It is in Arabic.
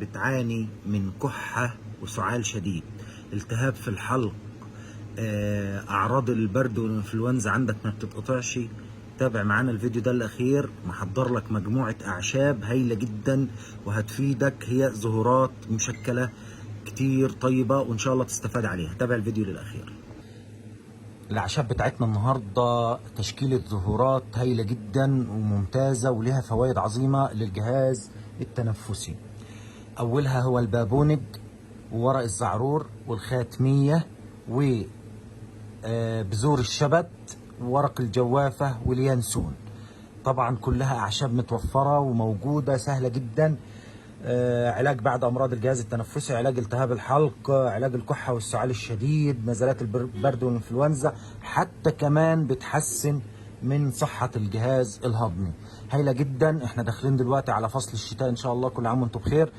بتعاني من كحة وسعال شديد، التهاب في الحلق، اعراض البرد والانفلونزا عندك ما بتتقطعش، تابع معانا الفيديو ده الاخير. محضر لك مجموعة اعشاب هايلة جدا وهتفيدك، هي زهورات مشكلة كتير طيبة وان شاء الله تستفاد عليها. تابع الفيديو للاخير. الاعشاب بتاعتنا النهارده تشكيلة زهورات هايلة جدا وممتازة ولها فوائد عظيمة للجهاز التنفسي. اولها هو البابونج وورق الزعرور والخاتمية وبذور الشبت وورق الجوافة واليانسون. طبعا كلها اعشاب متوفرة وموجودة سهلة جدا. علاج بعد امراض الجهاز التنفسي، علاج التهاب الحلق، علاج الكحة والسعال الشديد، نزلات البرد والانفلونزا، حتى كمان بتحسن من صحة الجهاز الهضمي. هايلة جدا. احنا داخلين دلوقتي على فصل الشتاء ان شاء الله، كل عام وانتم بخير.